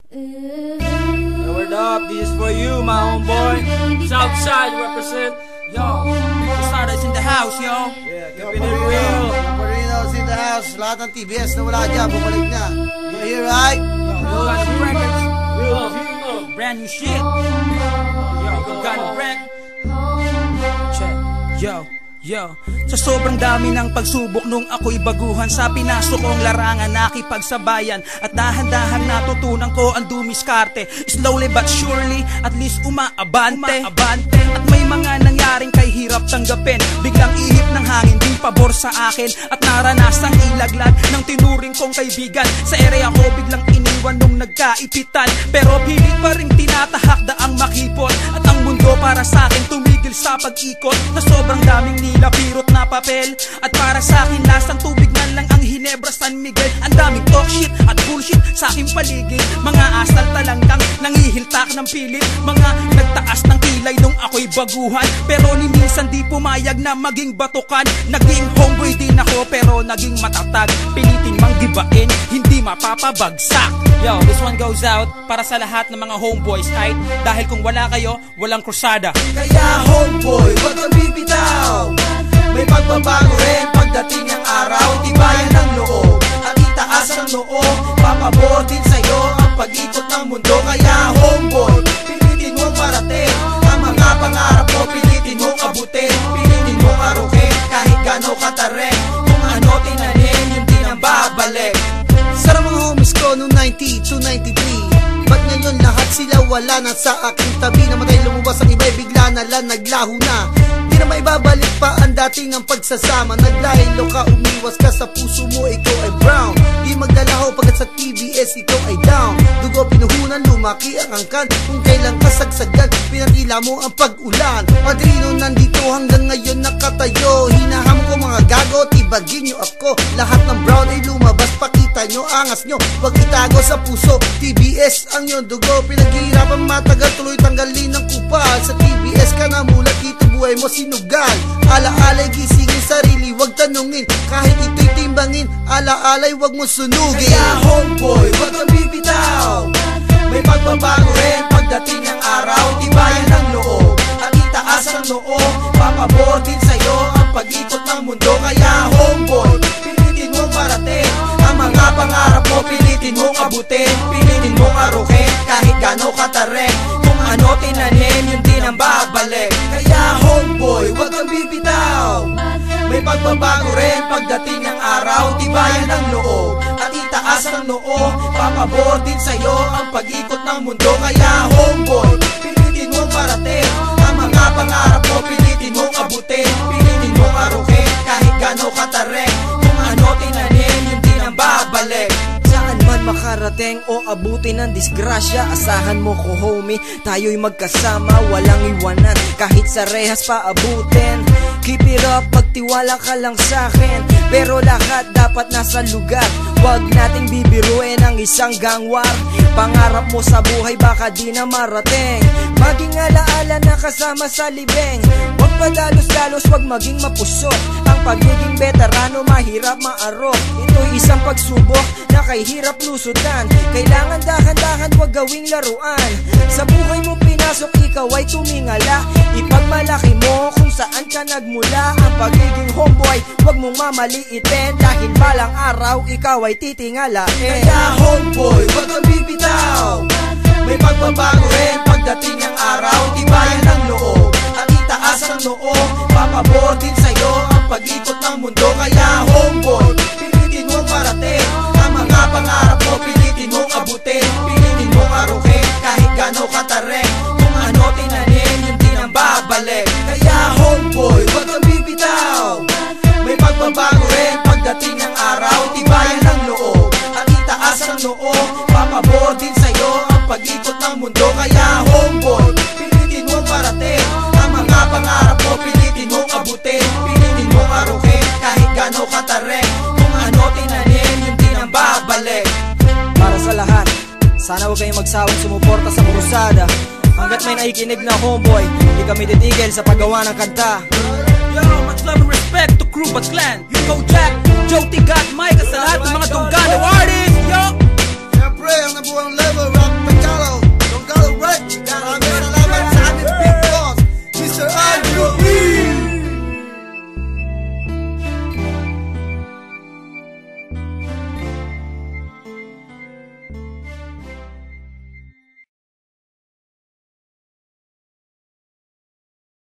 Yo, word up, this is for you, my homeboy. Southside represent. Yo, Star's in the house, yo. Yeah, keeping it real. Marino's in the house. Lahat ng TBS na wala dyan, bumalik na. You're here, right? Yo, got some records. Real, brand new shit. Yo, got a wreck. Check. Yo, sa sobrang dami ng pagsubok nung ako'y baguhan, sa pinasok kong larangan nakipagsabayan, at dahan-dahan natutunan ko ang dumiskarte. Slowly but surely, at least umaabante. At may mga nangyaring kay hirap tanggapin, biglang ihip ng hangin, di pabor sa akin, at naranasang ilaglag ng tinuring kong kaibigan. Sa area ko biglang iniwan nung nagkaipitan, pero pilit pa rin tinatahak daang makipot, at ang mundo para sa akin tumigil sa pag-ikot. Na sobrang daming nilapirot na papel, at para sa akin lasang tubig na lang ang Hinebra San Miguel. Ang daming talk shit at bullshit sa aking paligid, mga asal talanggang nangihiltak ng pilit, mga nagtaas ng kilay nung ako'y baguhan, pero ni minsan di pumayag na maging batukan. Naging homeboy din ako pero naging matatag, pilitin mang gibain, hindi mapapabagsak. Yo, this one goes out para sa lahat ng mga homeboys, kahit dahil kung wala kayo, walang krusada. Kaya homeboy, wag kang bibitaw, may pagbabago rin pagdating ng araw. Tibayan ng loob at itaas ang noo, papabor din sa'yo ang pag-ikot ng mundo. Kaya homeboy, pilitin mong marating ang mga pangarap mo, pilitin mong abutin, pilitin mong arukin, kahit gano'ng katarek. Kung ano tinanim, yun din ang babalik. Sarang mga homies ko noong 90 to 93, ba't ngayon lahat sila wala na sa aking tabi? Namatay lumabas ang iba'y bigla na lang naglaho na, di na maibabalik pa ang dating ang pagsasama. Naglaylo ka, umiwas ka sa puso mo, ikaw ay brown. Di magdalaho pagkat sa TBS ikaw ay down. Dugo pinuhunan, lumaki ang angkan, kung kailan kasagsagan, pinatila mo ang pag-ulan. Padrino nandito hanggang ngayon nakatayo, hinaham ko mga gago, tibagin nyo ako. Lahat ng brown ay lumabas, pakita nyo angas nyo, wag itago sa puso. TBS ang yun dugo, pinaghihirapan matagal, tuloy tanggalin ng kupal. Sa TBS ka na mulat, dito buhay mo sinugal. Ala-alay gisingin sarili, wag tanungin, kahit ito'y timbangin. Ala-alay wag mo sunugin. Kaya homeboy, wag kang bibitaw, may pagbabago rin pagdating ng araw. Tibayan ng loob at itaas ang noo, papabor din sa'yo ang pag-ikot ng mundo. Kaya homeboy, pilitin mong parating ang mga pangarap mo, pilitin mong abutin, pilitin mong arukin, kahit gano'ng katarek. Kung ano tinanim, yun din ang babalik. Kaya homeboy, wag kang bibitaw, may pagbabago rin pagdating ng araw. Tibayan ng loob at itaas ang noo, papabor din sa'yo ang pag-ikot ng mundo. Kaya homeboy, pilitin mong parating ang mga pangarap mo, pilitin mong abutin, pilitin mong arukin, kahit gano'ng katarek. Kung ano tinanim, yun din ang babalik. Saan man makarating o abutin ng disgrasya, asahan mo ko homie, tayo'y magkasama, walang iwanan, kahit sa rehas pa abutin. Keep it up, magtiwala ka lang sa'kin, pero lahat dapat nasa lugar. Huwag nating bibiruin ang isang gangwar. Pangarap mo sa buhay baka di na marating, maging alaala na kasama sa libeng. Huwag padalos-dalos, huwag maging mapusok, ang pagiging veterano mahirap maarok. Ito'y isang pagsubok na kay hirap lusutan, kailangan dahan-dahan, huwag gawing laruan. Sa buhay mo pinasok, ikaw ay tumingala, ipagmalaki mo kung saan ka nagmula. Ang pagiging homeboy, huwag mong mamaliitin, dahil balang araw ikaw ay titingalain. Kaya homeboy, huwag kang bibitaw, may pagbabago rin pagdating ng araw. Tibayan ng loob at itaas ang noo, papabor din sa'yo ang pag-ikot ng mundo. Kaya homeboy, pilitin mong parating ang mga pangarap mo, pilitin mong abutin, pilitin mong arukin, kahit gano'ng katarek. Kung ano tinanim, yun din ang babalik. Kaya homeboy, wag kang bibitaw, may pagbabago rin pagdating ng araw. Tibayan ng loob at itaas ang noo, papabor din sa'yo ang pag-ikot ng mundo. Kaya homeboy, pilitin mong parating ang mga pangarap mo, pilitin mong abutin, pilitin mong arukin, kahit gano'ng katarek. Kung ano tinanim, yun din ang babalik. Para sa lahat, sana huwag kayong magsawang sumuporta sa Krusada. Hanggat may nakikinig na homeboy, hindi kami titigil sa paggawa ng kanta. Yo, much love and respect to Crew But Clan, Yuko Jack, Joe Tigat, Mike, at sa lahat ng mga Donggano artists. Yo! Siyempre, ang nabuang level